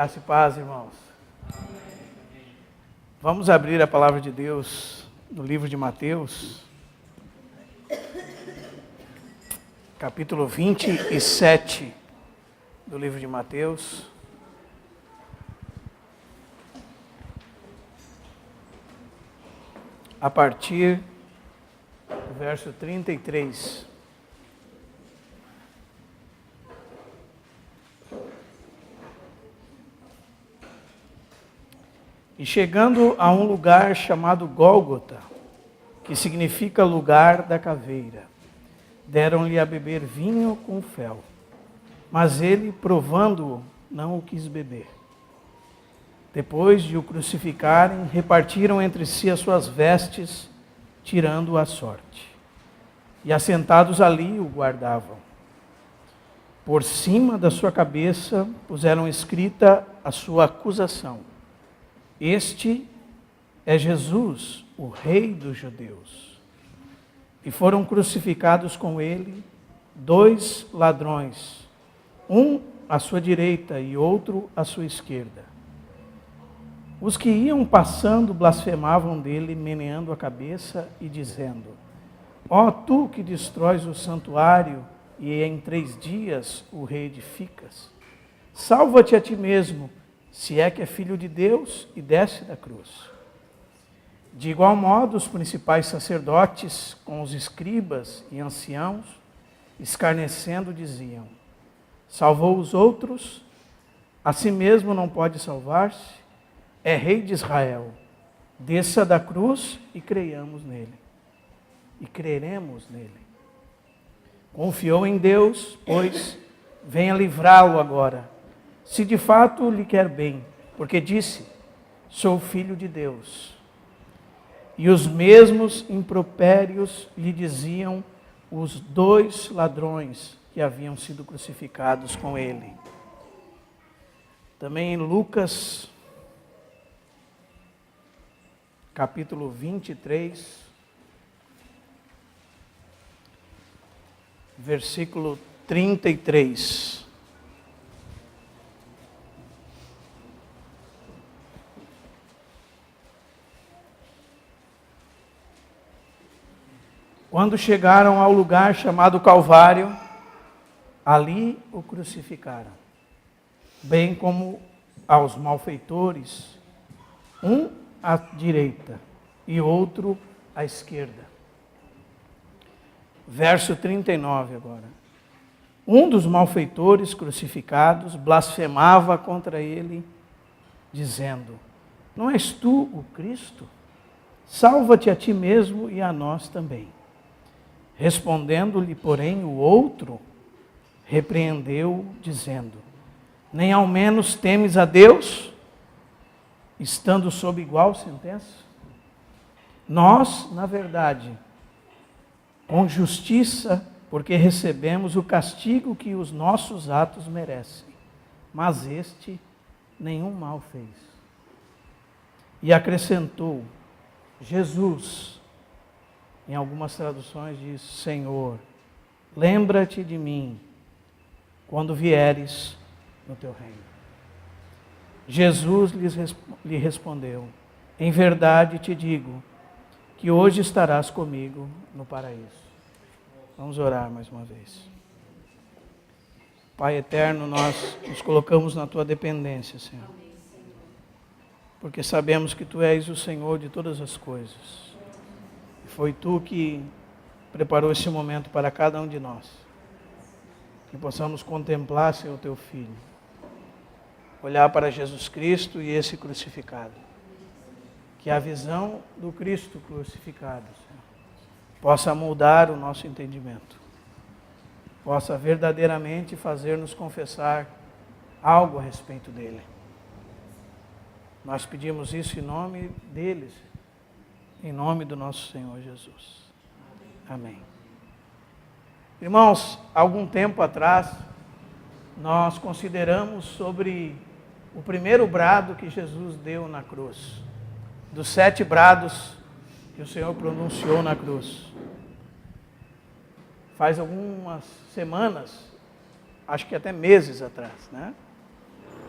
Graça e paz, irmãos. Vamos abrir a palavra de Deus no livro de Mateus, capítulo 27 do livro de Mateus. A partir do verso 33. E chegando a um lugar chamado Gólgota, que significa lugar da caveira, deram-lhe a beber vinho com fel. Mas ele, provando-o, não o quis beber. Depois de o crucificarem, repartiram entre si as suas vestes, tirando-o à sorte. E assentados ali o guardavam. Por cima da sua cabeça puseram escrita a sua acusação: Este é Jesus, o Rei dos Judeus. E foram crucificados com ele 2 ladrões, um à sua direita e outro à sua esquerda. Os que iam passando blasfemavam dele, meneando a cabeça e dizendo: Ó tu que destróis o santuário e em 3 dias o reedificas, salva-te a ti mesmo, se é que é filho de Deus, e desce da cruz. De igual modo, os principais sacerdotes, com os escribas e anciãos, escarnecendo, diziam: Salvou os outros, a si mesmo não pode salvar-se, é rei de Israel. Desça da cruz e creiamos nele. E creremos nele. Confiou em Deus, pois venha livrá-lo agora, se de fato lhe quer bem, porque disse: Sou filho de Deus. E os mesmos impropérios lhe diziam os 2 ladrões que haviam sido crucificados com ele. Também em Lucas, capítulo 23, versículo 33. Quando chegaram ao lugar chamado Calvário, ali o crucificaram, bem como aos malfeitores, um à direita e outro à esquerda. Verso 39 agora. Um dos malfeitores crucificados blasfemava contra ele, dizendo: Não és tu o Cristo? Salva-te a ti mesmo e a nós também. Respondendo-lhe, porém, o outro repreendeu, dizendo: Nem ao menos temes a Deus, estando sob igual sentença? Nós, na verdade, com justiça, porque recebemos o castigo que os nossos atos merecem, mas este nenhum mal fez. E acrescentou: Jesus, em algumas traduções diz: Senhor, lembra-te de mim quando vieres no teu reino. Jesus lhe respondeu: Em verdade te digo que hoje estarás comigo no paraíso. Vamos orar mais uma vez. Pai eterno, nós nos colocamos na tua dependência, Senhor, porque sabemos que tu és o Senhor de todas as coisas. Foi tu que preparou esse momento para cada um de nós. Que possamos contemplar, Senhor, o teu Filho. Olhar para Jesus Cristo e esse crucificado. Que a visão do Cristo crucificado, Senhor, possa moldar o nosso entendimento. Possa verdadeiramente fazer-nos confessar algo a respeito dele. Nós pedimos isso em nome dele, Senhor. Em nome do nosso Senhor Jesus. Amém. Irmãos, algum tempo atrás, nós consideramos sobre o primeiro brado que Jesus deu na cruz. Dos 7 brados que o Senhor pronunciou na cruz. Faz algumas semanas, acho que até meses atrás, né?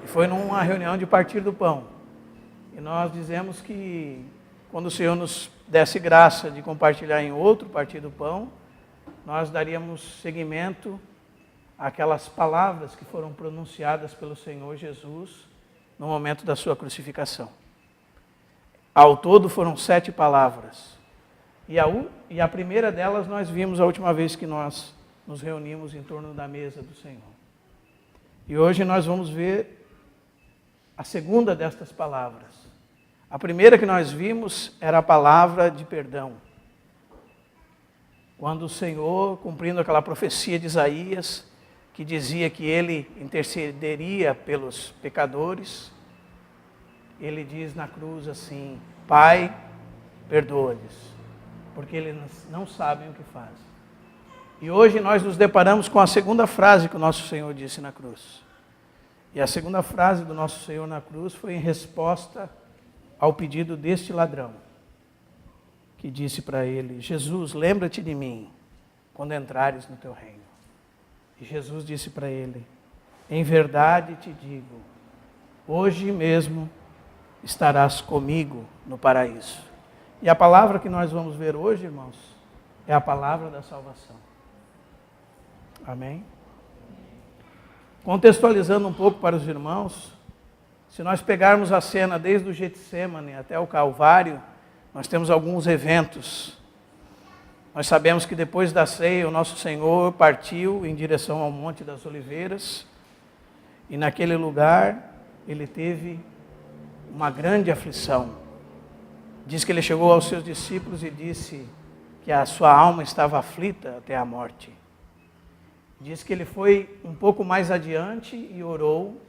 E foi numa reunião de partir do pão. E nós dizemos que quando o Senhor nos desse graça de compartilhar em outro partir do pão, nós daríamos seguimento àquelas palavras que foram pronunciadas pelo Senhor Jesus no momento da sua crucificação. Ao todo foram 7 palavras. E a primeira delas nós vimos a última vez que nós nos reunimos em torno da mesa do Senhor. E hoje nós vamos ver a segunda destas palavras. A primeira que nós vimos era a palavra de perdão. Quando o Senhor, cumprindo aquela profecia de Isaías, que dizia que Ele intercederia pelos pecadores, Ele diz na cruz assim: Pai, perdoa-lhes, porque eles não sabem o que fazem. E hoje nós nos deparamos com a segunda frase que o nosso Senhor disse na cruz. E a segunda frase do nosso Senhor na cruz foi em resposta ao pedido deste ladrão, que disse para ele: Jesus, lembra-te de mim quando entrares no teu reino. E Jesus disse para ele: em verdade te digo, hoje mesmo estarás comigo no paraíso. E a palavra que nós vamos ver hoje, irmãos, é a palavra da salvação. Amém? Contextualizando um pouco para os irmãos, se nós pegarmos a cena desde o Getsêmani até o Calvário, nós temos alguns eventos. Nós sabemos que depois da ceia, o nosso Senhor partiu em direção ao Monte das Oliveiras, e naquele lugar ele teve uma grande aflição. Diz que ele chegou aos seus discípulos e disse que a sua alma estava aflita até a morte. Diz que ele foi um pouco mais adiante e orou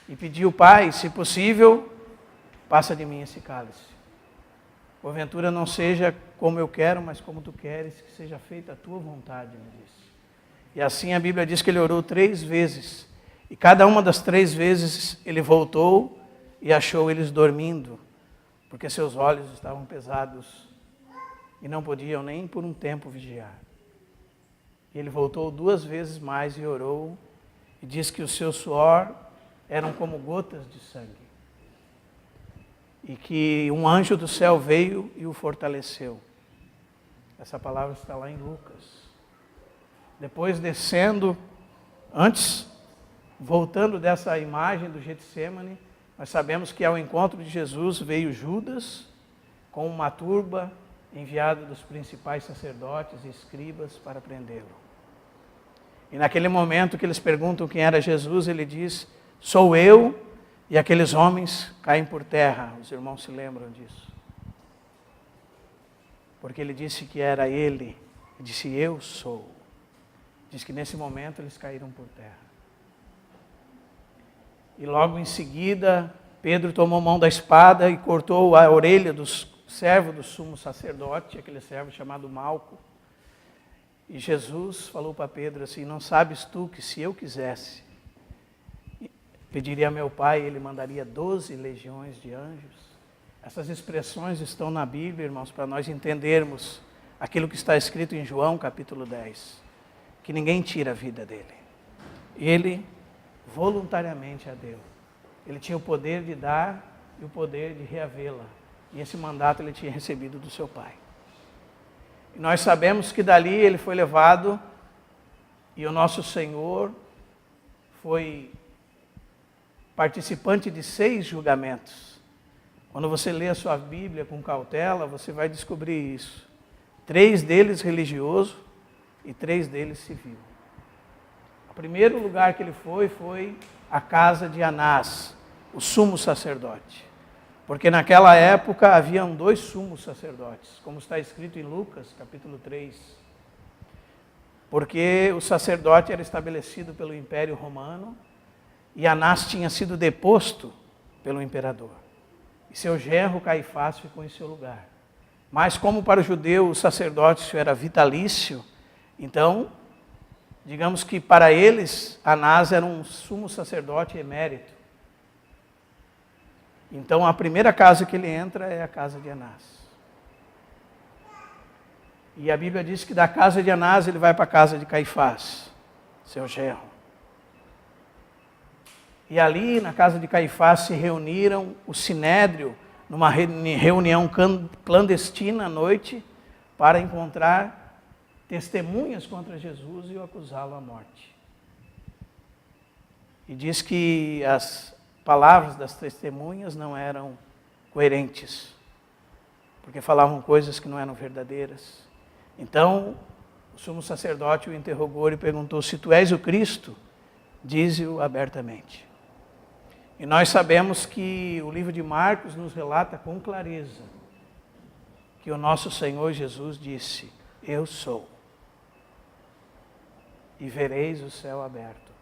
e pediu: Pai, se possível, passa de mim esse cálice. Porventura não seja como eu quero, mas como tu queres, que seja feita a tua vontade, ele disse. E assim a Bíblia diz que ele orou 3 vezes. E cada uma das 3 vezes ele voltou e achou eles dormindo, porque seus olhos estavam pesados e não podiam nem por um tempo vigiar. E ele voltou 2 vezes mais e orou, e diz que o seu suor eram como gotas de sangue. E que um anjo do céu veio e o fortaleceu. Essa palavra está lá em Lucas. Depois descendo, voltando dessa imagem do Getsêmani, nós sabemos que ao encontro de Jesus veio Judas com uma turba enviada dos principais sacerdotes e escribas para prendê-lo. E naquele momento que eles perguntam quem era Jesus, ele diz: sou eu, e aqueles homens caem por terra. Os irmãos se lembram disso. Porque ele disse que era ele, ele disse: eu sou. Diz que nesse momento eles caíram por terra. E logo em seguida, Pedro tomou mão da espada e cortou a orelha do servo do sumo sacerdote, aquele servo chamado Malco. E Jesus falou para Pedro assim: não sabes tu que se eu quisesse, pediria a meu Pai, ele mandaria 12 legiões de anjos? Essas expressões estão na Bíblia, irmãos, para nós entendermos aquilo que está escrito em João capítulo 10, que ninguém tira a vida dele. Ele voluntariamente a deu. Ele tinha o poder de dar e o poder de reavê-la. E esse mandato ele tinha recebido do seu Pai. E nós sabemos que dali ele foi levado e o nosso Senhor foi participante de 6 julgamentos. Quando você lê a sua Bíblia com cautela, você vai descobrir isso. 3 deles religioso e 3 deles civil. O primeiro lugar que ele foi a casa de Anás, o sumo sacerdote. Porque naquela época haviam 2 sumos sacerdotes, como está escrito em Lucas, capítulo 3. Porque o sacerdote era estabelecido pelo Império Romano e Anás tinha sido deposto pelo imperador. E seu genro Caifás ficou em seu lugar. Mas como para o judeu o sacerdócio era vitalício, então, digamos que para eles, Anás era um sumo sacerdote emérito. Então, a primeira casa que ele entra é a casa de Anás. E a Bíblia diz que da casa de Anás ele vai para a casa de Caifás, seu genro. E ali, na casa de Caifás, se reuniram o sinédrio, numa reunião clandestina à noite, para encontrar testemunhas contra Jesus e o acusá-lo à morte. E diz que as palavras das testemunhas não eram coerentes, porque falavam coisas que não eram verdadeiras. Então, o sumo sacerdote o interrogou e perguntou: se tu és o Cristo, dize-o abertamente. E nós sabemos que o livro de Marcos nos relata com clareza que o nosso Senhor Jesus disse: eu sou, e vereis o céu aberto,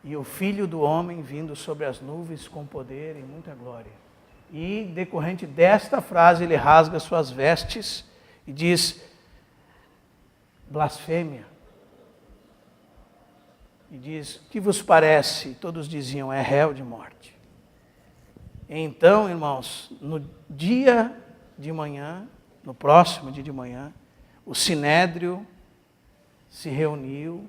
e o Filho do Homem vindo sobre as nuvens com poder e muita glória. E, decorrente desta frase, ele rasga suas vestes e diz: blasfêmia. E diz: o que vos parece? E todos diziam: é réu de morte. Então, irmãos, no dia de manhã, no próximo dia de manhã, o sinédrio se reuniu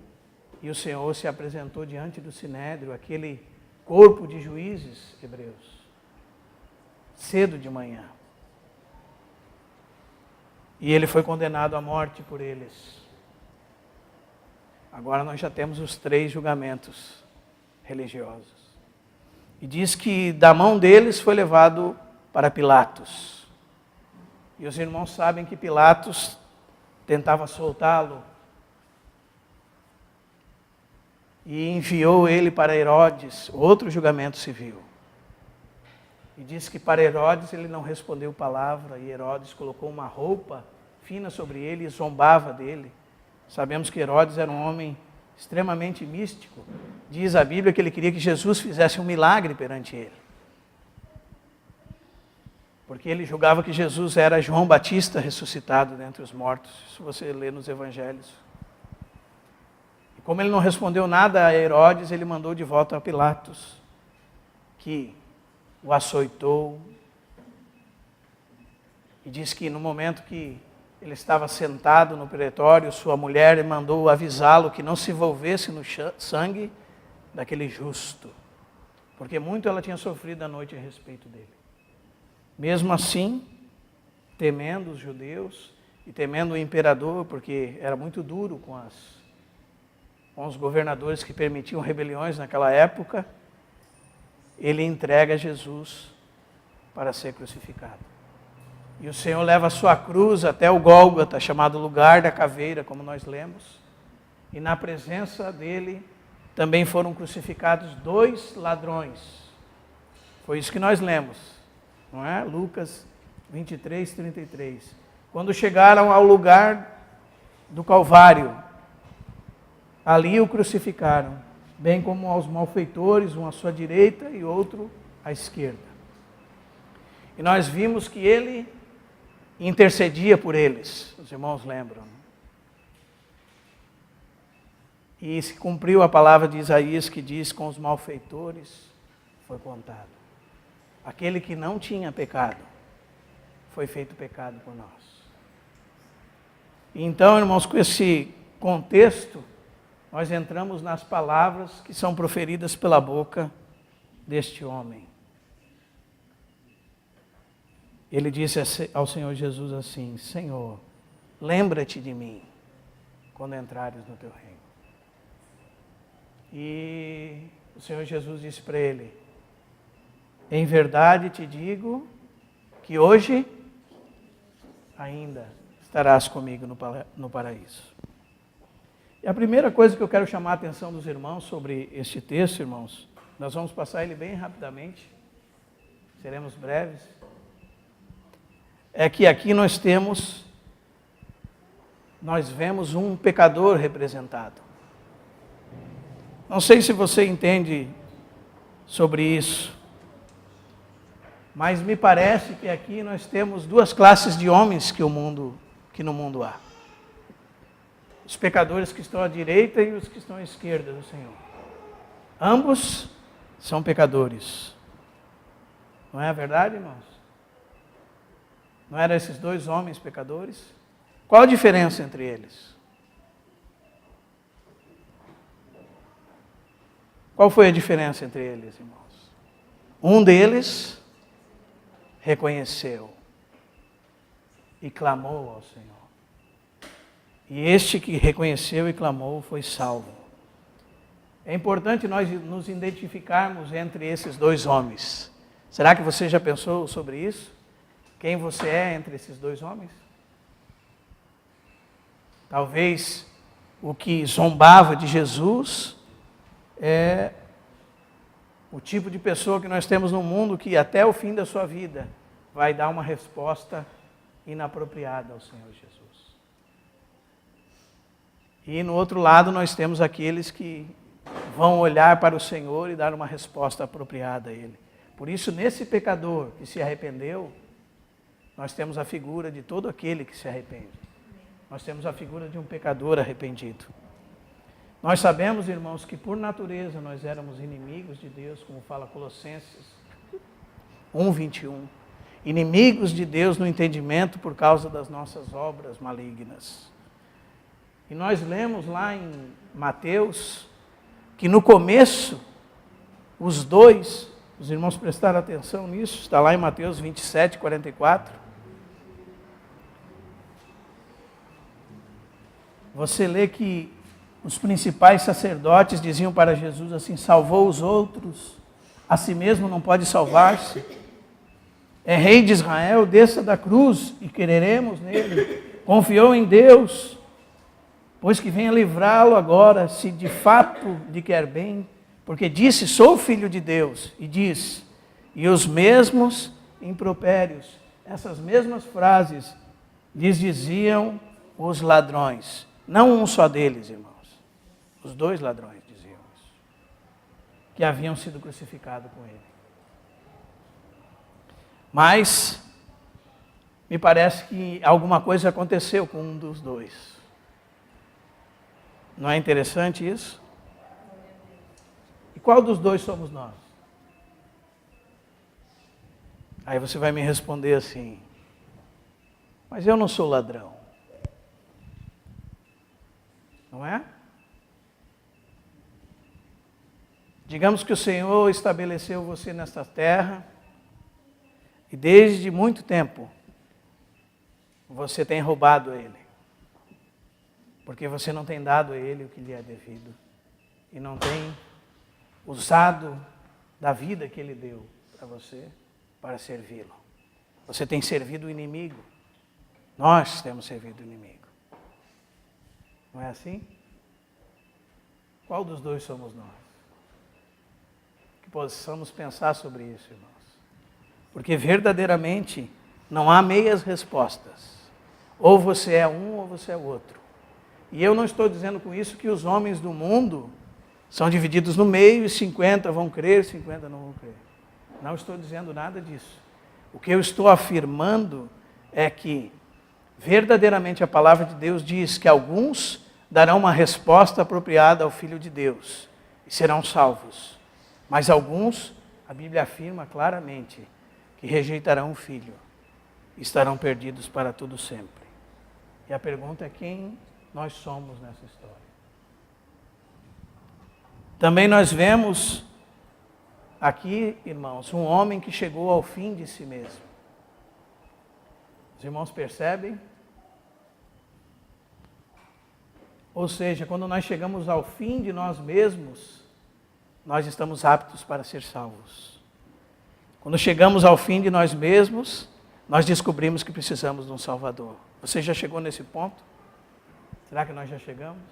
e o Senhor se apresentou diante do sinédrio, aquele corpo de juízes hebreus, cedo de manhã. E ele foi condenado à morte por eles. Agora nós já temos os 3 julgamentos religiosos. E diz que da mão deles foi levado para Pilatos. E os irmãos sabem que Pilatos tentava soltá-lo e enviou ele para Herodes, outro julgamento civil. E diz que para Herodes ele não respondeu palavra, e Herodes colocou uma roupa fina sobre ele e zombava dele. Sabemos que Herodes era um homem extremamente místico. Diz a Bíblia que ele queria que Jesus fizesse um milagre perante ele, porque ele julgava que Jesus era João Batista ressuscitado dentre os mortos. Isso você lê nos evangelhos. E como ele não respondeu nada a Herodes, ele mandou de volta a Pilatos, que o açoitou. E diz que no momento que ele estava sentado no pretório, sua mulher mandou avisá-lo que não se envolvesse no sangue daquele justo, porque muito ela tinha sofrido à noite a respeito dele. Mesmo assim, temendo os judeus e temendo o imperador, porque era muito duro com os governadores que permitiam rebeliões naquela época, ele entrega Jesus para ser crucificado. E o Senhor leva a sua cruz até o Gólgota, chamado lugar da caveira, como nós lemos. E na presença dele também foram crucificados 2 ladrões. Foi isso que nós lemos, não é? Lucas 23, 33. Quando chegaram ao lugar do Calvário, ali o crucificaram, bem como aos malfeitores, um à sua direita e outro à esquerda. E nós vimos que ele intercedia por eles, os irmãos lembram. E se cumpriu a palavra de Isaías que diz: com os malfeitores foi contado. Aquele que não tinha pecado foi feito pecado por nós. E então, irmãos, com esse contexto, nós entramos nas palavras que são proferidas pela boca deste homem. Ele disse ao Senhor Jesus assim: Senhor, lembra-te de mim quando entrares no teu reino. E o Senhor Jesus disse para ele: em verdade te digo que hoje ainda estarás comigo no paraíso. E a primeira coisa que eu quero chamar a atenção dos irmãos sobre este texto, irmãos, nós vamos passar ele bem rapidamente, seremos breves, é que aqui nós vemos um pecador representado. Não sei se você entende sobre isso, mas me parece que aqui nós temos 2 classes de homens que no mundo há. Os pecadores que estão à direita e os que estão à esquerda do Senhor. Ambos são pecadores. Não é a verdade, irmãos? Não eram esses 2 homens pecadores? Qual a diferença entre eles? Qual foi a diferença entre eles, irmãos? Um deles reconheceu e clamou ao Senhor. E este que reconheceu e clamou foi salvo. É importante nós nos identificarmos entre esses dois homens. Será que você já pensou sobre isso? Quem você é entre esses dois homens? Talvez o que zombava de Jesus é o tipo de pessoa que nós temos no mundo que até o fim da sua vida vai dar uma resposta inapropriada ao Senhor Jesus. E no outro lado nós temos aqueles que vão olhar para o Senhor e dar uma resposta apropriada a Ele. Por isso, nesse pecador que se arrependeu, nós temos a figura de todo aquele que se arrepende. Nós temos a figura de um pecador arrependido. Nós sabemos, irmãos, que por natureza nós éramos inimigos de Deus, como fala Colossenses 1:21. Inimigos de Deus no entendimento por causa das nossas obras malignas. E nós lemos lá em Mateus que no começo, os dois, os irmãos prestaram atenção nisso, está lá em Mateus 27:44. Você lê que os principais sacerdotes diziam para Jesus assim: salvou os outros, a si mesmo não pode salvar-se. É rei de Israel, desça da cruz e creremos nele. Confiou em Deus, pois que venha livrá-lo agora, se de fato lhe quer bem, porque disse, sou filho de Deus, e diz, e os mesmos impropérios, essas mesmas frases, lhes diziam os ladrões, não um só deles, irmãos, os dois ladrões diziam isso, que haviam sido crucificados com ele. Mas, me parece que alguma coisa aconteceu com um dos dois. Não é interessante isso? E qual dos dois somos nós? Aí você vai me responder assim, mas eu não sou ladrão. Não é? Digamos que o Senhor estabeleceu você nesta terra e desde muito tempo você tem roubado a Ele. Porque você não tem dado a Ele o que lhe é devido. E não tem usado da vida que Ele deu para você para servi-lo. Você tem servido o inimigo. Nós temos servido o inimigo. Não é assim? Qual dos dois somos nós? Que possamos pensar sobre isso, irmãos. Porque verdadeiramente não há meias respostas. Ou você é um ou você é outro. E eu não estou dizendo com isso que os homens do mundo são divididos no meio e 50 vão crer, 50 não vão crer. Não estou dizendo nada disso. O que eu estou afirmando é que verdadeiramente a palavra de Deus diz que alguns darão uma resposta apropriada ao Filho de Deus e serão salvos. Mas alguns, a Bíblia afirma claramente, que rejeitarão o Filho e estarão perdidos para todo sempre. E a pergunta é quem nós somos nessa história. Também nós vemos aqui, irmãos, um homem que chegou ao fim de si mesmo. Os irmãos percebem? Ou seja, quando nós chegamos ao fim de nós mesmos, nós estamos aptos para ser salvos. Quando chegamos ao fim de nós mesmos, nós descobrimos que precisamos de um Salvador. Você já chegou nesse ponto? Será que nós já chegamos?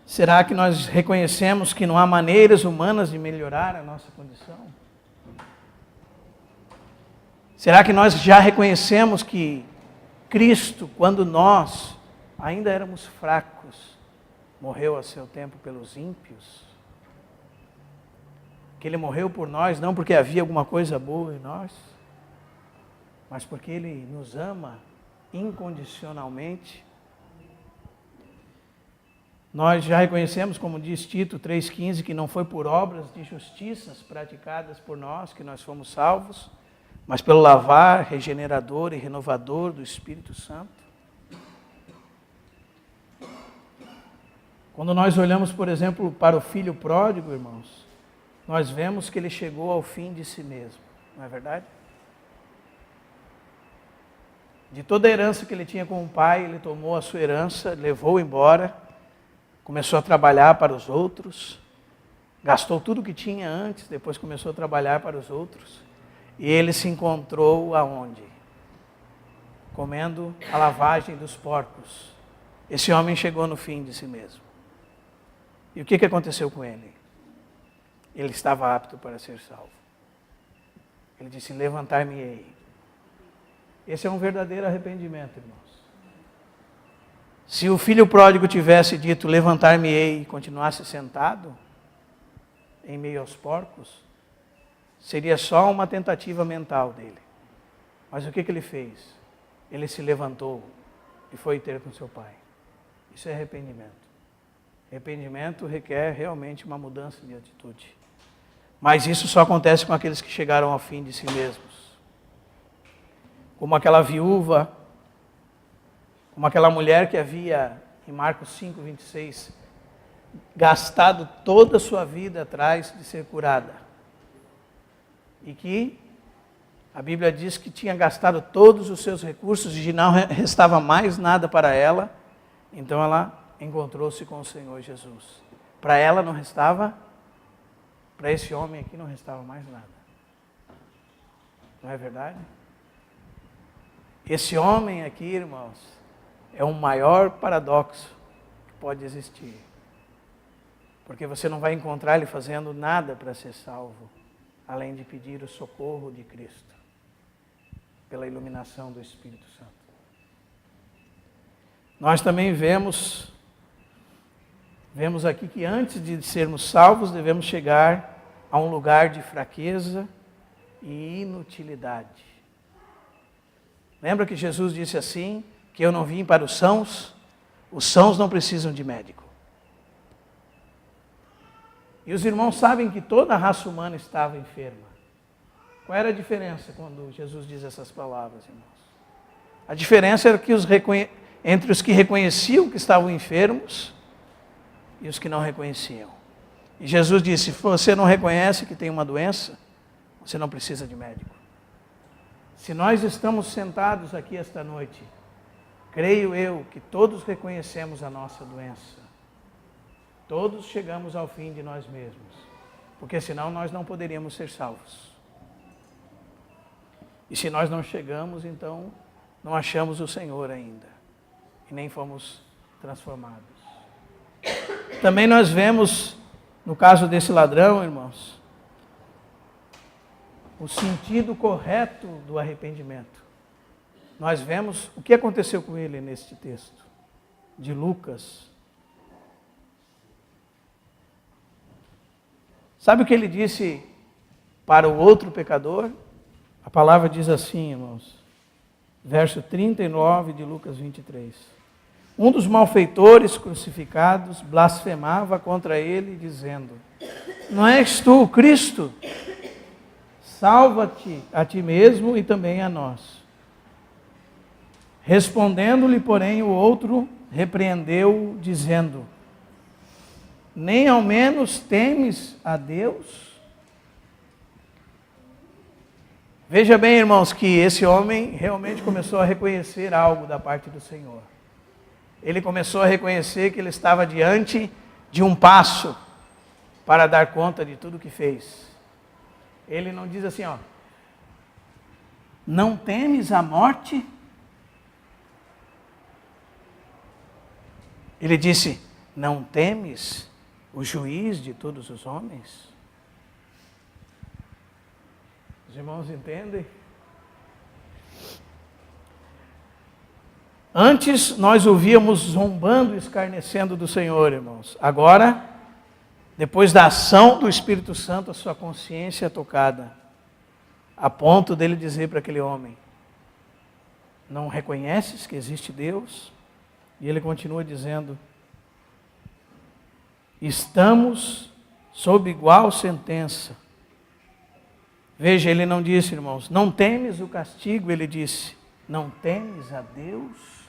Será que nós reconhecemos que não há maneiras humanas de melhorar a nossa condição? Será que nós já reconhecemos que Cristo, quando nós ainda éramos fracos, morreu a seu tempo pelos ímpios? Que Ele morreu por nós, não porque havia alguma coisa boa em nós, mas porque Ele nos ama incondicionalmente. Nós já reconhecemos, como diz Tito 3,15, que não foi por obras de justiças praticadas por nós que nós fomos salvos, mas pelo lavar regenerador e renovador do Espírito Santo. Quando nós olhamos, por exemplo, para o filho pródigo, irmãos, nós vemos que ele chegou ao fim de si mesmo, não é verdade? De toda a herança que ele tinha com o pai, ele tomou a sua herança, levou embora, começou a trabalhar para os outros, gastou tudo que tinha antes, depois começou a trabalhar para os outros, e ele se encontrou aonde? Comendo a lavagem dos porcos. Esse homem chegou no fim de si mesmo. E o que aconteceu com ele? Ele estava apto para ser salvo. Ele disse, levantar-me-ei. Esse é um verdadeiro arrependimento, irmãos. Se o filho pródigo tivesse dito, levantar-me-ei, e continuasse sentado, em meio aos porcos, seria só uma tentativa mental dele. Mas o que ele fez? Ele se levantou e foi ter com seu pai. Isso é arrependimento. Arrependimento requer realmente uma mudança de atitude. Mas isso só acontece com aqueles que chegaram ao fim de si mesmos. Como aquela viúva, como aquela mulher que havia, em Marcos 5, 26, gastado toda a sua vida atrás de ser curada. E que a Bíblia diz que tinha gastado todos os seus recursos e não restava mais nada para ela. Então ela encontrou-se com o Senhor Jesus. Para ela não restava, para esse homem aqui não restava mais nada. Não é verdade? Esse homem aqui, irmãos, é o maior paradoxo que pode existir. Porque você não vai encontrar ele fazendo nada para ser salvo, além de pedir o socorro de Cristo, pela iluminação do Espírito Santo. Nós também vemos aqui que antes de sermos salvos, devemos chegar a um lugar de fraqueza e inutilidade. Lembra que Jesus disse assim, que eu não vim para os sãos não precisam de médico. E os irmãos sabem que toda a raça humana estava enferma. Qual era a diferença quando Jesus diz essas palavras, irmãos? A diferença era que entre os que reconheciam que estavam enfermos e os que não reconheciam. E Jesus disse, se você não reconhece que tem uma doença, você não precisa de médico. Se nós estamos sentados aqui esta noite, creio eu que todos reconhecemos a nossa doença. Todos chegamos ao fim de nós mesmos, porque senão nós não poderíamos ser salvos. E se nós não chegamos, então não achamos o Senhor ainda, e nem fomos transformados. Também nós vemos, no caso desse ladrão, irmãos, o sentido correto do arrependimento. Nós vemos o que aconteceu com ele neste texto de Lucas. Sabe o que ele disse para o outro pecador? A palavra diz assim, irmãos, verso 39 de Lucas 23. Um dos malfeitores crucificados blasfemava contra ele, dizendo, não és tu o Cristo? Salva-te a ti mesmo e também a nós. Respondendo-lhe, porém, o outro repreendeu, dizendo, nem ao menos temes a Deus? Veja bem, irmãos, que esse homem realmente começou a reconhecer algo da parte do Senhor. Ele começou a reconhecer que ele estava diante de um passo para dar conta de tudo que fez. Ele não diz assim, não temes a morte? Ele disse, não temes o juiz de todos os homens? Os irmãos entendem? Antes nós ouvíamos zombando e escarnecendo do Senhor, irmãos. Agora, depois da ação do Espírito Santo, a sua consciência é tocada, a ponto dele dizer para aquele homem, não reconheces que existe Deus? E ele continua dizendo, estamos sob igual sentença. Veja, ele não disse, irmãos, não temes o castigo, ele disse, não temes a Deus?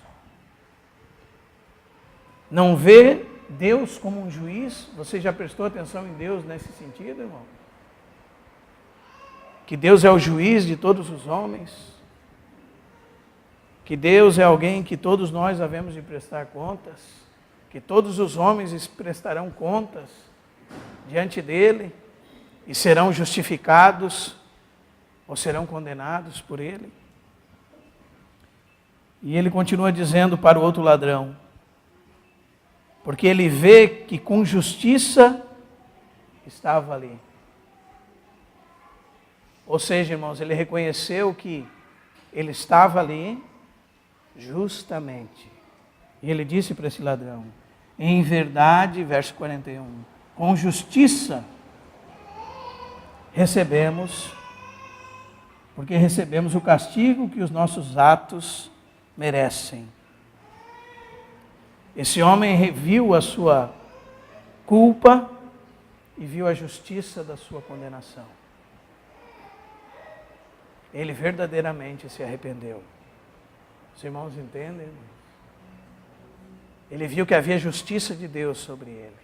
Não vê Deus como um juiz? Você já prestou atenção em Deus nesse sentido, irmão? Que Deus é o juiz de todos os homens? Que Deus é alguém que todos nós havemos de prestar contas? Que todos os homens prestarão contas diante dele e serão justificados ou serão condenados por ele? E ele continua dizendo para o outro ladrão, porque ele vê que com justiça estava ali. Ou seja, irmãos, ele reconheceu que ele estava ali justamente. E ele disse para esse ladrão, em verdade, verso 41, com justiça recebemos, porque recebemos o castigo que os nossos atos merecem. Esse homem reviu a sua culpa e viu a justiça da sua condenação. Ele verdadeiramente se arrependeu. Os irmãos entendem? Ele viu que havia justiça de Deus sobre ele.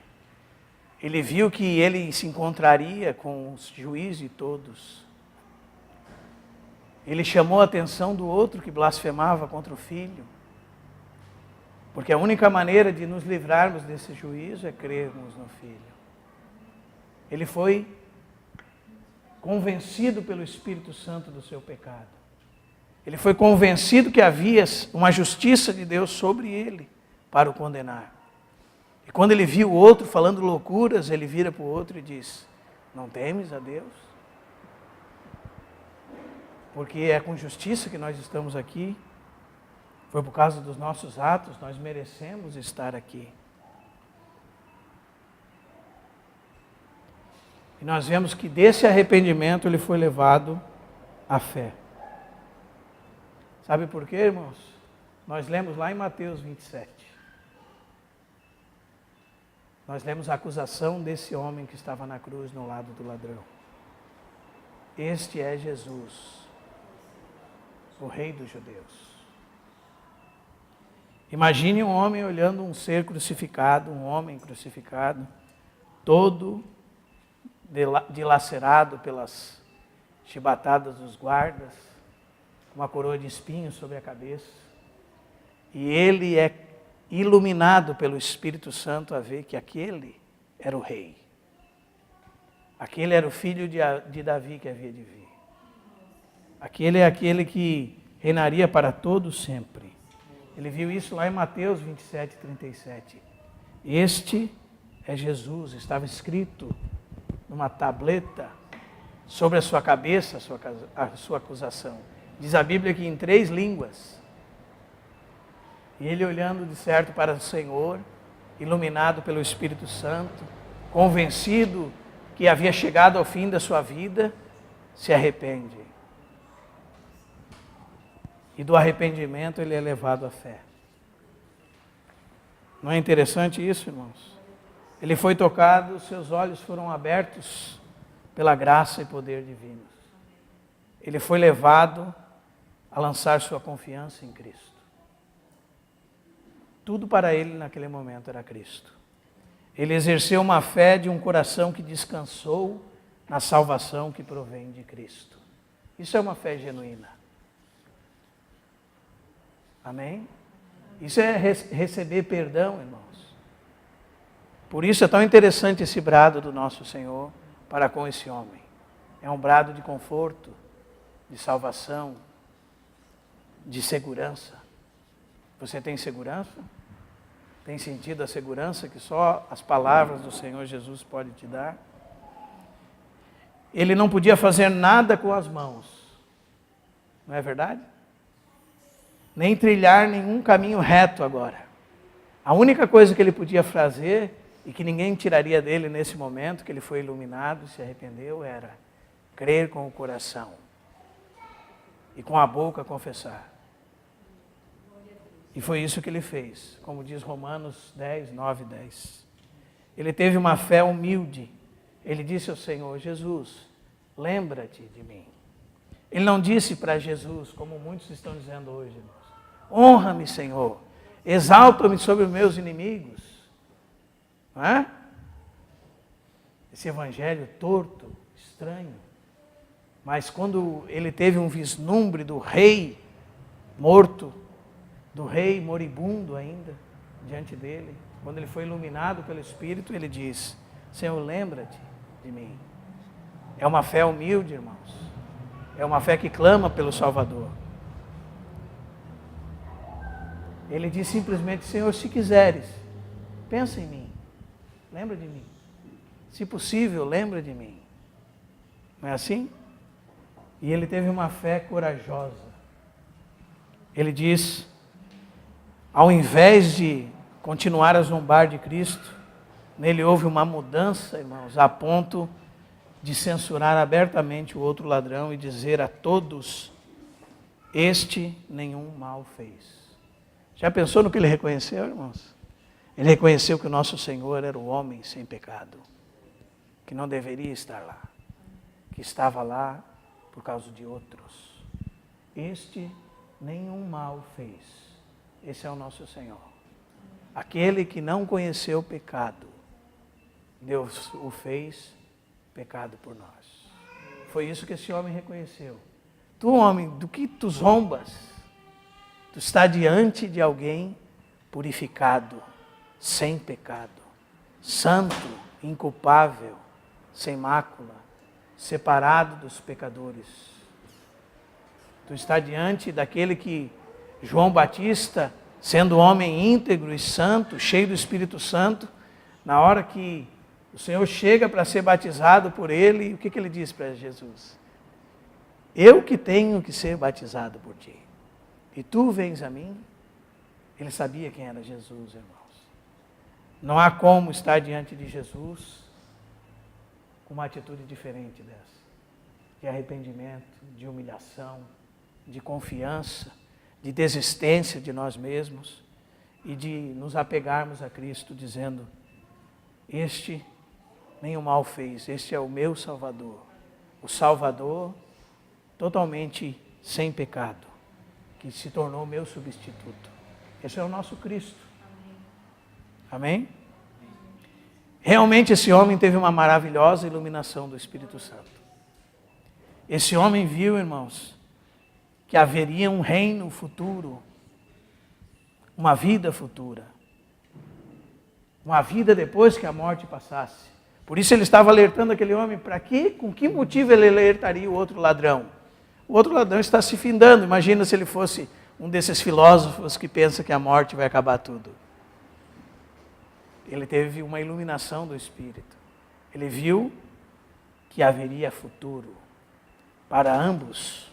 Ele viu que ele se encontraria com o juiz de todos. Ele chamou a atenção do outro que blasfemava contra o filho. Porque a única maneira de nos livrarmos desse juízo é crermos no Filho. Ele foi convencido pelo Espírito Santo do seu pecado. Ele foi convencido que havia uma justiça de Deus sobre ele para o condenar. E quando ele viu o outro falando loucuras, ele vira para o outro e diz, não temes a Deus? Porque é com justiça que nós estamos aqui. Foi por causa dos nossos atos, nós merecemos estar aqui. E nós vemos que desse arrependimento ele foi levado à fé. Sabe por quê, irmãos? Nós lemos lá em Mateus 27. Nós lemos a acusação desse homem que estava na cruz no lado do ladrão. Este é Jesus, o Rei dos Judeus. Imagine um homem olhando um ser crucificado, um homem crucificado, todo dilacerado pelas chibatadas dos guardas, uma coroa de espinhos sobre a cabeça. E ele é iluminado pelo Espírito Santo a ver que aquele era o rei. Aquele era o filho de Davi que havia de vir. Aquele é aquele que reinaria para todo sempre. Ele viu isso lá em Mateus 27, 37. Este é Jesus, estava escrito numa tableta sobre a sua cabeça, a sua acusação. Diz a Bíblia que em 3 línguas. E ele olhando de certo para o Senhor, iluminado pelo Espírito Santo, convencido que havia chegado ao fim da sua vida, se arrepende. E do arrependimento ele é levado à fé. Não é interessante isso, irmãos? Ele foi tocado, seus olhos foram abertos pela graça e poder divinos. Ele foi levado a lançar sua confiança em Cristo. Tudo para ele naquele momento era Cristo. Ele exerceu uma fé de um coração que descansou na salvação que provém de Cristo. Isso é uma fé genuína. Amém? Isso é receber perdão, irmãos. Por isso é tão interessante esse brado do nosso Senhor para com esse homem. É um brado de conforto, de salvação, de segurança. Você tem segurança? Tem sentido a segurança que só as palavras do Senhor Jesus podem te dar? Ele não podia fazer nada com as mãos. Não é verdade? Nem trilhar nenhum caminho reto agora. A única coisa que ele podia fazer, e que ninguém tiraria dele nesse momento, que ele foi iluminado e se arrependeu, era crer com o coração e com a boca confessar. E foi isso que ele fez, como diz Romanos 10, 9 e 10. Ele teve uma fé humilde. Ele disse ao Senhor, Jesus, lembra-te de mim. Ele não disse para Jesus, como muitos estão dizendo hoje, irmãos, honra-me, Senhor, exalta-me sobre os meus inimigos. não é? Esse evangelho torto, estranho. Mas quando ele teve um vislumbre do rei morto, do rei moribundo ainda, diante dele, quando ele foi iluminado pelo Espírito, ele diz: Senhor, lembra-te de mim. É uma fé humilde, irmãos. É uma fé que clama pelo Salvador. Ele diz simplesmente: Senhor, se quiseres, pensa em mim. Lembra de mim. Se possível, lembra de mim. Não é assim? E ele teve uma fé corajosa. Ele diz, ao invés de continuar a zombar de Cristo, nele houve uma mudança, irmãos, a ponto de censurar abertamente o outro ladrão e dizer a todos: este nenhum mal fez. Já pensou no que ele reconheceu, irmãos? Ele reconheceu que o nosso Senhor era o homem sem pecado, que não deveria estar lá, que estava lá por causa de outros. Este nenhum mal fez. Esse é o nosso Senhor. Aquele que não conheceu o pecado, Deus o fez pecado por nós. Foi isso que esse homem reconheceu. Tu, homem, do que tu zombas? Tu está diante de alguém purificado, sem pecado, santo, inculpável, sem mácula, separado dos pecadores. Tu está diante daquele que João Batista, sendo homem íntegro e santo, cheio do Espírito Santo, na hora que o Senhor chega para ser batizado por ele, o que ele diz para Jesus? Eu que tenho que ser batizado por ti. E tu vens a mim? Ele sabia quem era Jesus, irmãos. Não há como estar diante de Jesus com uma atitude diferente dessa. De arrependimento, de humilhação, de confiança, de desistência de nós mesmos e de nos apegarmos a Cristo dizendo: este nenhum mal fez, este é o meu Salvador. O Salvador totalmente sem pecado, que se tornou meu substituto. Esse é o nosso Cristo. Amém? Realmente esse homem teve uma maravilhosa iluminação do Espírito Santo. Esse homem viu, irmãos, que haveria um reino futuro, uma vida futura, uma vida depois que a morte passasse. Por isso ele estava alertando aquele homem, para quê? Com que motivo ele alertaria o outro ladrão? O outro ladrão está se findando. Imagina se ele fosse um desses filósofos que pensa que a morte vai acabar tudo. Ele teve uma iluminação do Espírito. Ele viu que haveria futuro para ambos.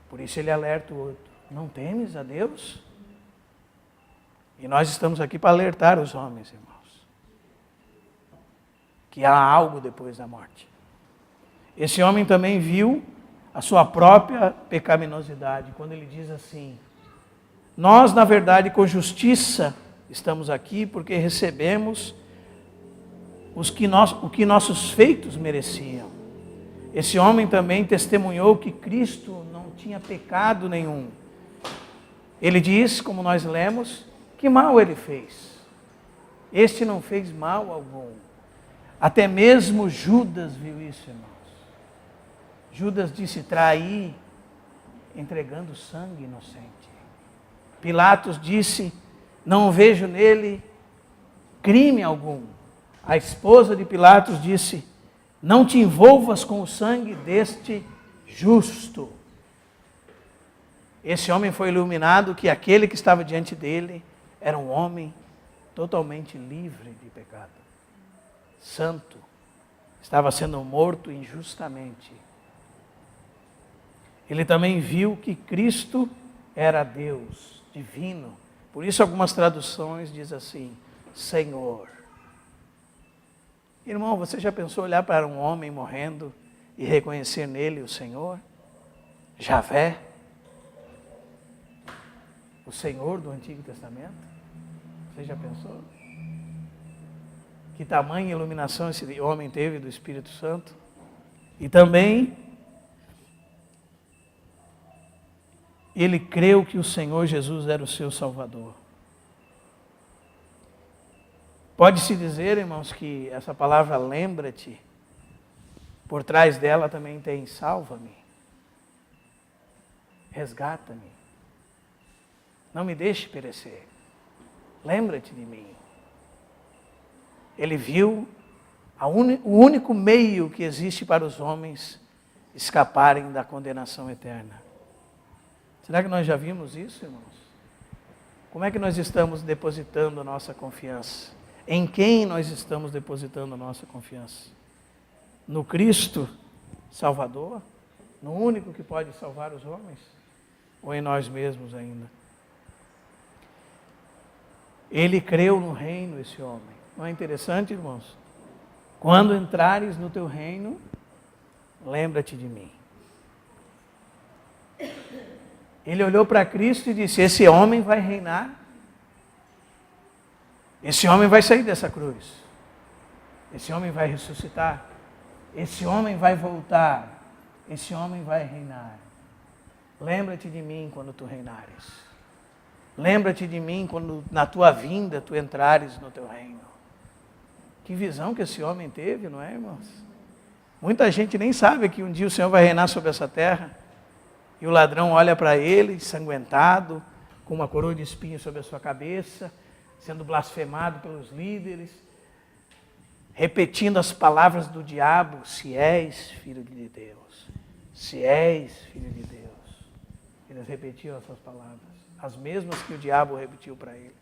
Por isso ele alerta o outro: não temes a Deus? E nós estamos aqui para alertar os homens, irmãos, que há algo depois da morte. Esse homem também viu a sua própria pecaminosidade, quando ele diz assim: nós, na verdade, com justiça estamos aqui porque recebemos o que nossos feitos mereciam. Esse homem também testemunhou que Cristo não tinha pecado nenhum. Ele diz, como nós lemos, que mal ele fez. Este não fez mal algum. Até mesmo Judas viu isso, irmãos. Judas disse: traí, entregando sangue inocente. Pilatos disse: não vejo nele crime algum. A esposa de Pilatos disse: não te envolvas com o sangue deste justo. Esse homem foi iluminado que aquele que estava diante dele era um homem totalmente livre de pecado, santo, estava sendo morto injustamente. Ele também viu que Cristo era Deus, divino. Por isso algumas traduções dizem assim: Senhor. Irmão, você já pensou olhar para um homem morrendo e reconhecer nele o Senhor? Javé? O Senhor do Antigo Testamento? Você já pensou? Que tamanha iluminação esse homem teve do Espírito Santo? E também ele creu que o Senhor Jesus era o seu Salvador. Pode-se dizer, irmãos, que essa palavra lembra-te, por trás dela também tem salva-me, resgata-me, não me deixe perecer, lembra-te de mim. Ele viu o único meio que existe para os homens escaparem da condenação eterna. Será que nós já vimos isso, irmãos? Como é que nós estamos depositando a nossa confiança? Em quem nós estamos depositando a nossa confiança? No Cristo Salvador? No único que pode salvar os homens? Ou em nós mesmos ainda? Ele creu no reino, esse homem. Não é interessante, irmãos? Quando entrares no teu reino, lembra-te de mim. Ele olhou para Cristo e disse: esse homem vai reinar. Esse homem vai sair dessa cruz. Esse homem vai ressuscitar. Esse homem vai voltar. Esse homem vai reinar. Lembra-te de mim quando tu reinares. Lembra-te de mim quando na tua vinda tu entrares no teu reino. Que visão que esse homem teve, não é, irmãos? Muita gente nem sabe que um dia o Senhor vai reinar sobre essa terra. E o ladrão olha para ele, ensanguentado, com uma coroa de espinhos sobre a sua cabeça, sendo blasfemado pelos líderes, repetindo as palavras do diabo: se és filho de Deus, se és filho de Deus. Eles repetiam essas palavras, as mesmas que o diabo repetiu para ele.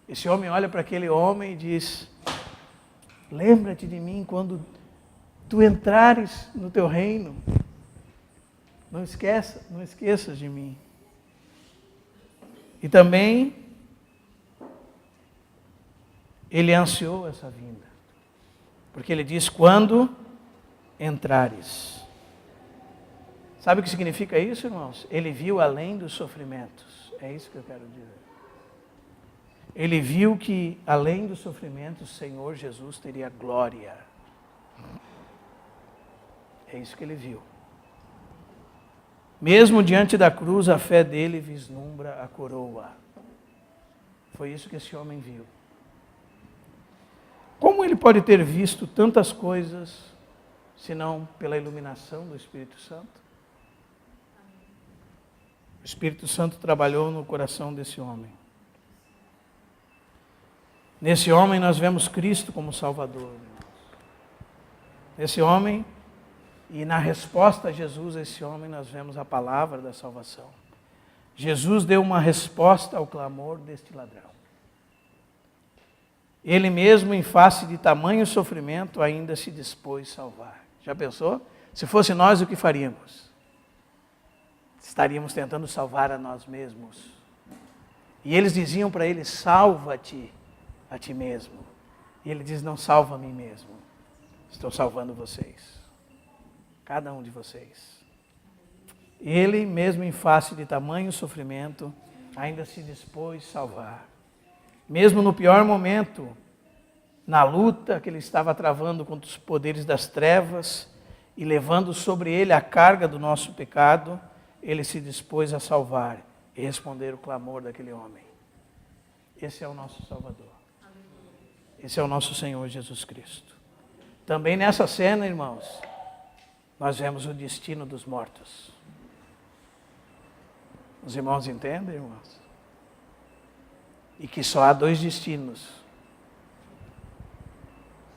Esse homem olha para aquele homem e diz: lembra-te de mim quando tu entrares no teu reino. Não esqueças de mim. E também ele ansiou essa vinda. Porque ele diz: quando entrares. Sabe o que significa isso, irmãos? Ele viu além dos sofrimentos. É isso que eu quero dizer. Ele viu que além dos sofrimentos, o Senhor Jesus teria glória. É isso que ele viu. Mesmo diante da cruz, a fé dele vislumbra a coroa. Foi isso que esse homem viu. Como ele pode ter visto tantas coisas, senão pela iluminação do Espírito Santo? O Espírito Santo trabalhou no coração desse homem. Nesse homem nós vemos Cristo como Salvador. Nesse homem, e na resposta a Jesus, esse homem, nós vemos a palavra da salvação. Jesus deu uma resposta ao clamor deste ladrão. Ele mesmo, em face de tamanho sofrimento, ainda se dispôs a salvar. Já pensou? Se fosse nós, o que faríamos? Estaríamos tentando salvar a nós mesmos. E eles diziam para ele: salva-te a ti mesmo. E ele diz: não salva a mim mesmo. Estou salvando vocês. Cada um de vocês. Ele, mesmo em face de tamanho sofrimento, ainda se dispôs a salvar. Mesmo no pior momento, na luta que ele estava travando contra os poderes das trevas e levando sobre ele a carga do nosso pecado, ele se dispôs a salvar e responder o clamor daquele homem. Esse é o nosso Salvador. Esse é o nosso Senhor Jesus Cristo. Também nessa cena, irmãos, nós vemos o destino dos mortos. Os irmãos entendem, irmãos? E que só há dois destinos.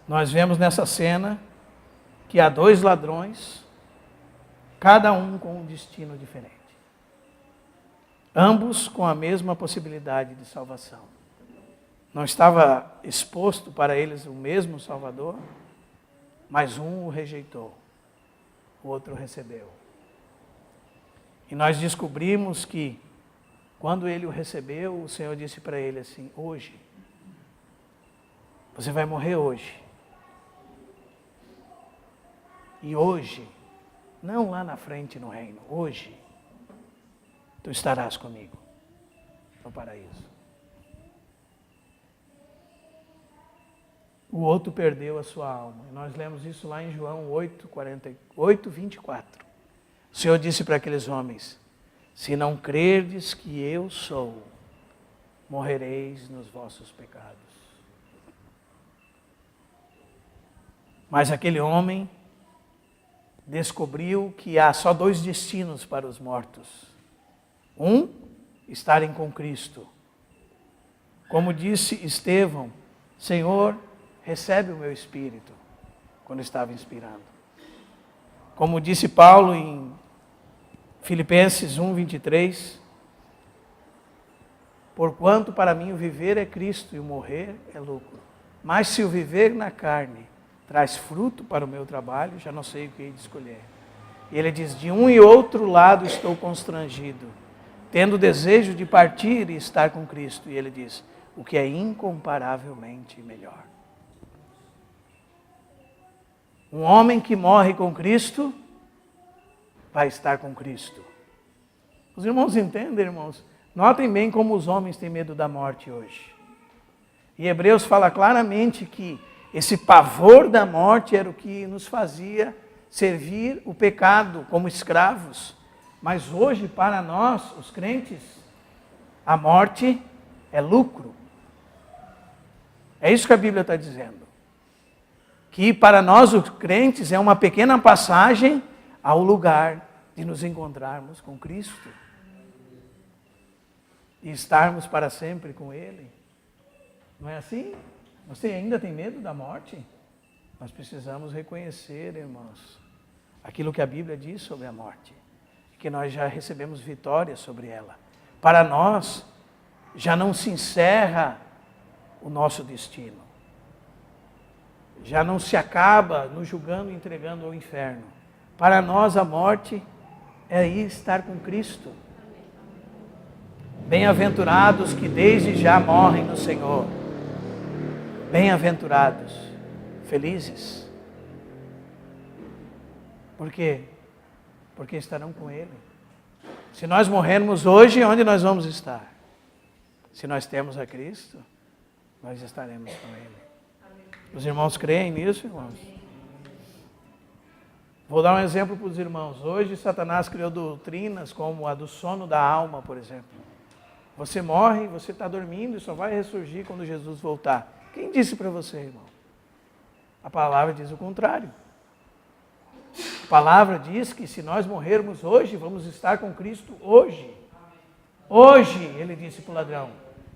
Nós vemos nessa cena que há dois ladrões, cada um com um destino diferente. Ambos com a mesma possibilidade de salvação. Não estava exposto para eles o mesmo Salvador, mas um o rejeitou, o outro recebeu. E nós descobrimos que, quando ele o recebeu, o Senhor disse para ele assim: hoje, você vai morrer hoje. E hoje, não lá na frente no reino, hoje, tu estarás comigo no paraíso. O outro perdeu a sua alma. E nós lemos isso lá em João 8:24. O Senhor disse para aqueles homens: se não crerdes que eu sou, morrereis nos vossos pecados. Mas aquele homem descobriu que há só 2 destinos para os mortos. Um, estarem com Cristo. Como disse Estevão, Senhor, recebe o meu espírito, quando estava inspirando. Como disse Paulo em Filipenses 1:23, porquanto para mim o viver é Cristo e o morrer é lucro. Mas se o viver na carne traz fruto para o meu trabalho, já não sei o que hei de escolher. E ele diz, de um e outro lado estou constrangido, tendo desejo de partir e estar com Cristo. E ele diz, o que é incomparavelmente melhor. Um homem que morre com Cristo, vai estar com Cristo. Os irmãos entendem, irmãos? Notem bem como os homens têm medo da morte hoje. E Hebreus fala claramente que esse pavor da morte era o que nos fazia servir o pecado como escravos. Mas hoje, para nós, os crentes, a morte é lucro. É isso que a Bíblia está dizendo. Que para nós, os crentes, é uma pequena passagem ao lugar de nos encontrarmos com Cristo. E estarmos para sempre com Ele. Não é assim? Você ainda tem medo da morte? Nós precisamos reconhecer, irmãos, aquilo que a Bíblia diz sobre a morte. Que nós já recebemos vitória sobre ela. Para nós, já não se encerra o nosso destino. Já não se acaba nos julgando e entregando ao inferno. Para nós, a morte é ir estar com Cristo. Bem-aventurados que desde já morrem no Senhor. Bem-aventurados, felizes. Por quê? Porque estarão com Ele. Se nós morrermos hoje, onde nós vamos estar? Se nós temos a Cristo, nós estaremos com Ele. Os irmãos creem nisso, irmãos? Vou dar um exemplo para os irmãos. Hoje, Satanás criou doutrinas como a do sono da alma, por exemplo. Você morre, você está dormindo e só vai ressurgir quando Jesus voltar. Quem disse para você, irmão? A palavra diz o contrário. A palavra diz que se nós morrermos hoje, vamos estar com Cristo hoje. Hoje, ele disse para o ladrão,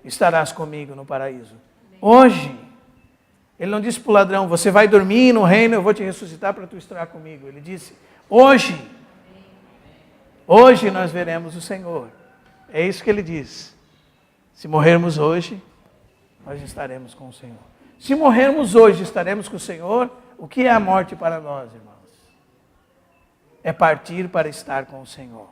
estarás comigo no paraíso. Hoje. Ele não disse para o ladrão, você vai dormir no reino, eu vou te ressuscitar para tu estar comigo. Ele disse, hoje. Hoje nós veremos o Senhor. É isso que ele diz. Se morrermos hoje, nós estaremos com o Senhor. Se morrermos hoje, estaremos com o Senhor. O que é a morte para nós, irmãos? É partir para estar com o Senhor.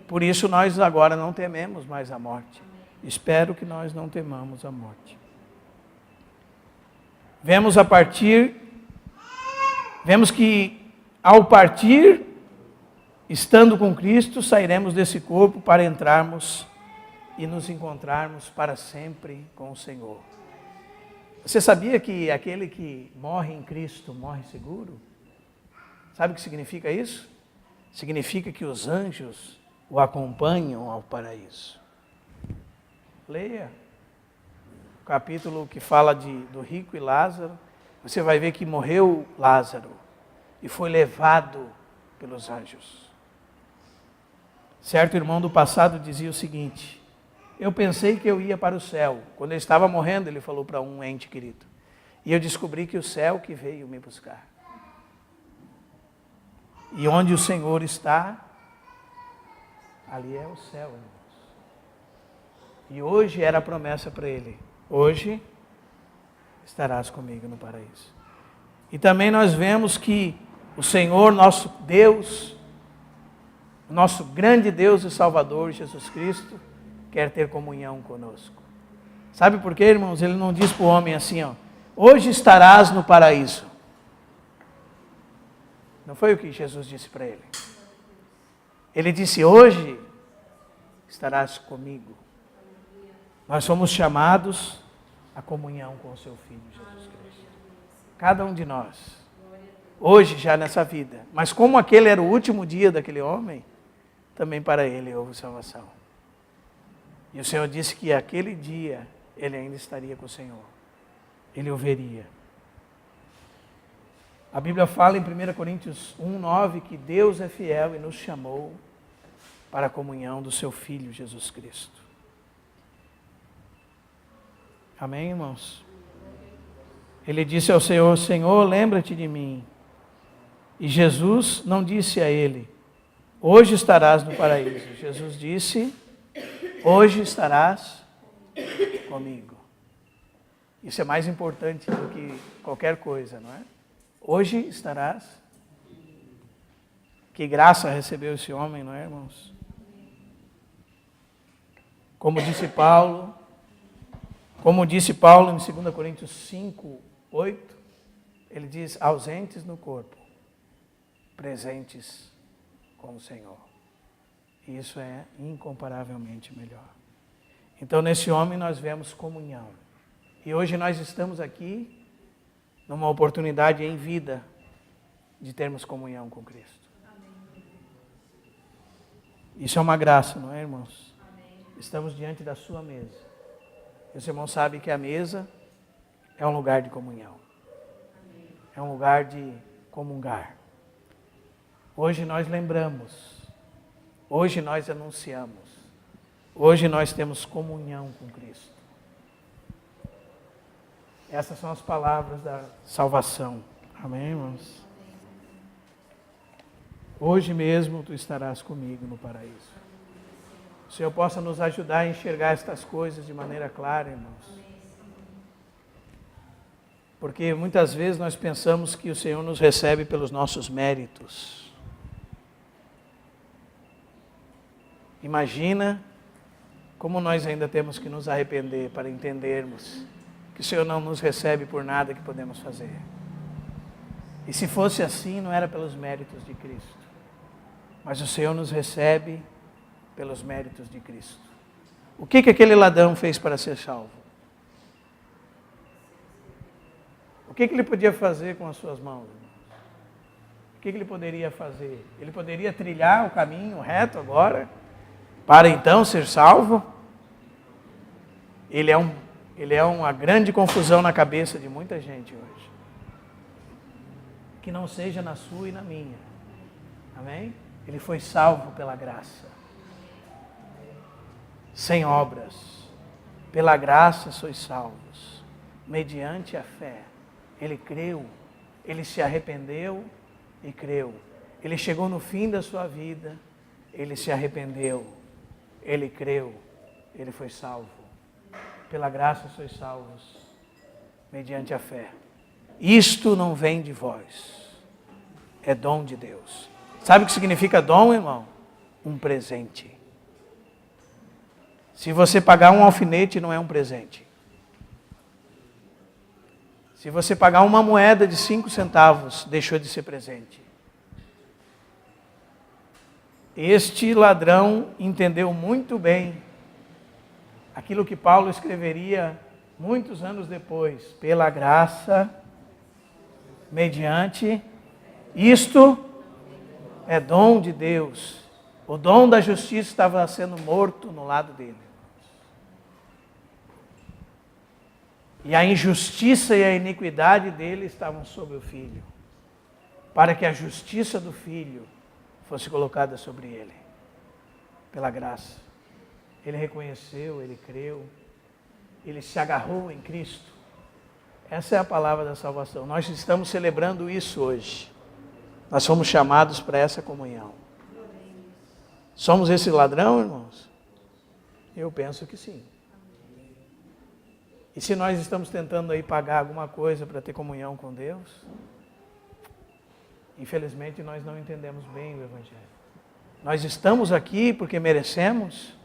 Por isso nós agora não tememos mais a morte. Espero que nós não temamos a morte. Vemos que ao partir, estando com Cristo, sairemos desse corpo para entrarmos e nos encontrarmos para sempre com o Senhor. Você sabia que aquele que morre em Cristo morre seguro? Sabe o que significa isso? Significa que os anjos o acompanham ao paraíso. Leia o capítulo que fala do rico e Lázaro. Você vai ver que morreu Lázaro e foi levado pelos anjos. Certo irmão do passado dizia o seguinte, eu pensei que eu ia para o céu. Quando ele estava morrendo, ele falou para um ente querido. E eu descobri que o céu que veio me buscar. E onde o Senhor está, ali é o céu, irmãos. E hoje era a promessa para ele. Hoje estarás comigo no paraíso. E também nós vemos que o Senhor, nosso Deus, nosso grande Deus e Salvador, Jesus Cristo, quer ter comunhão conosco. Sabe por quê, irmãos? Ele não diz para o homem assim, ó, hoje estarás no paraíso. Não foi o que Jesus disse para ele. Ele disse, hoje estarás comigo. Nós somos chamados à comunhão com o seu Filho, Jesus Cristo. Cada um de nós. Hoje, já nessa vida. Mas como aquele era o último dia daquele homem, também para ele houve salvação. E o Senhor disse que aquele dia ele ainda estaria com o Senhor. Ele o veria. A Bíblia fala em 1 Coríntios 1:9 que Deus é fiel e nos chamou para a comunhão do seu Filho Jesus Cristo. Amém, irmãos? Ele disse ao Senhor: Senhor, lembra-te de mim. E Jesus não disse a ele: hoje estarás no paraíso. Jesus disse: hoje estarás comigo. Isso é mais importante do que qualquer coisa, não é? Hoje estarás. Que graça recebeu esse homem, não é, irmãos? Como disse Paulo em 2 Coríntios 5:8, ele diz: ausentes no corpo, presentes com o Senhor. E isso é incomparavelmente melhor. Então, nesse homem nós vemos comunhão. E hoje nós estamos aqui numa oportunidade em vida de termos comunhão com Cristo. Isso é uma graça, não é, irmãos? Estamos diante da sua mesa. E os irmãos sabem que a mesa é um lugar de comunhão. É um lugar de comungar. Hoje nós lembramos. Hoje nós anunciamos. Hoje nós temos comunhão com Cristo. Essas são as palavras da salvação. Amém, irmãos? Hoje mesmo tu estarás comigo no paraíso. O Senhor possa nos ajudar a enxergar estas coisas de maneira clara, irmãos. Porque muitas vezes nós pensamos que o Senhor nos recebe pelos nossos méritos. Imagina como nós ainda temos que nos arrepender para entendermos que o Senhor não nos recebe por nada que podemos fazer. E se fosse assim, não era pelos méritos de Cristo. Mas o Senhor nos recebe pelos méritos de Cristo. O que aquele ladrão fez para ser salvo? O que ele podia fazer com as suas mãos? O que ele poderia fazer? Ele poderia trilhar o caminho reto agora, para então ser salvo? Ele é uma grande confusão na cabeça de muita gente hoje. Que não seja na sua e na minha. Amém? Ele foi salvo pela graça. Sem obras. Pela graça sois salvos. Mediante a fé. Ele creu. Ele se arrependeu e creu. Ele chegou no fim da sua vida. Ele se arrependeu. Ele creu. Ele foi salvo. Pela graça sois salvos. Mediante a fé. Isto não vem de vós. É dom de Deus. Sabe o que significa dom, irmão? Um presente. Se você pagar um alfinete, não é um presente. Se você pagar uma moeda de 5 centavos, deixou de ser presente. Este ladrão entendeu muito bem aquilo que Paulo escreveria muitos anos depois. Pela graça, mediante, isto é dom de Deus. O dom da justiça estava sendo morto no lado dele. E a injustiça e a iniquidade dele estavam sobre o Filho. Para que a justiça do Filho fosse colocada sobre ele. Pela graça. Ele reconheceu, ele creu. Ele se agarrou em Cristo. Essa é a palavra da salvação. Nós estamos celebrando isso hoje. Nós somos chamados para essa comunhão. Somos esse ladrão, irmãos? Eu penso que sim. E se nós estamos tentando aí pagar alguma coisa para ter comunhão com Deus, infelizmente nós não entendemos bem o Evangelho. Nós estamos aqui porque merecemos,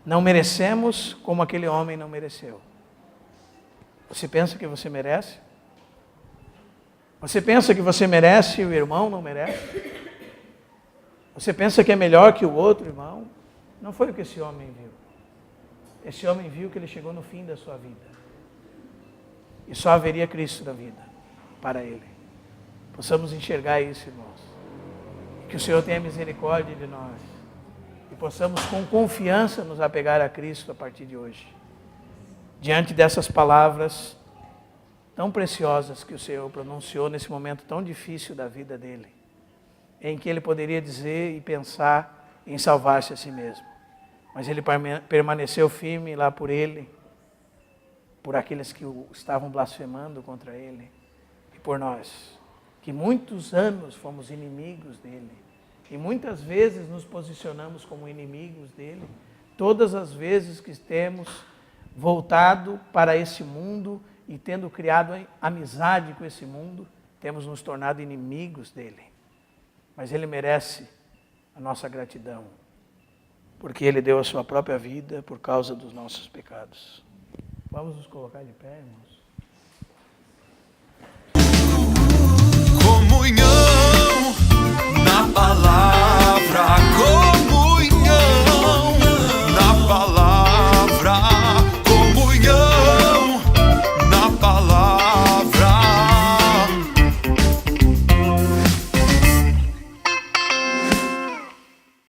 não merecemos como aquele homem não mereceu. Você pensa que você merece? Você pensa que você merece e o irmão não merece? Você pensa que é melhor que o outro irmão? Não foi o que esse homem viu. Esse homem viu que ele chegou no fim da sua vida. E só haveria Cristo na vida para ele. Possamos enxergar isso, irmãos. Que o Senhor tenha misericórdia de nós. E possamos com confiança nos apegar a Cristo a partir de hoje. Diante dessas palavras, tão preciosas que o Senhor pronunciou nesse momento tão difícil da vida dele, em que ele poderia dizer e pensar em salvar-se a si mesmo. Mas ele permaneceu firme lá por ele, por aqueles que o estavam blasfemando contra ele, e por nós, que muitos anos fomos inimigos dele, e muitas vezes nos posicionamos como inimigos dele, todas as vezes que temos voltado para esse mundo e tendo criado amizade com esse mundo, temos nos tornado inimigos dele. Mas ele merece a nossa gratidão, porque ele deu a sua própria vida por causa dos nossos pecados. Vamos nos colocar de pé, irmãos?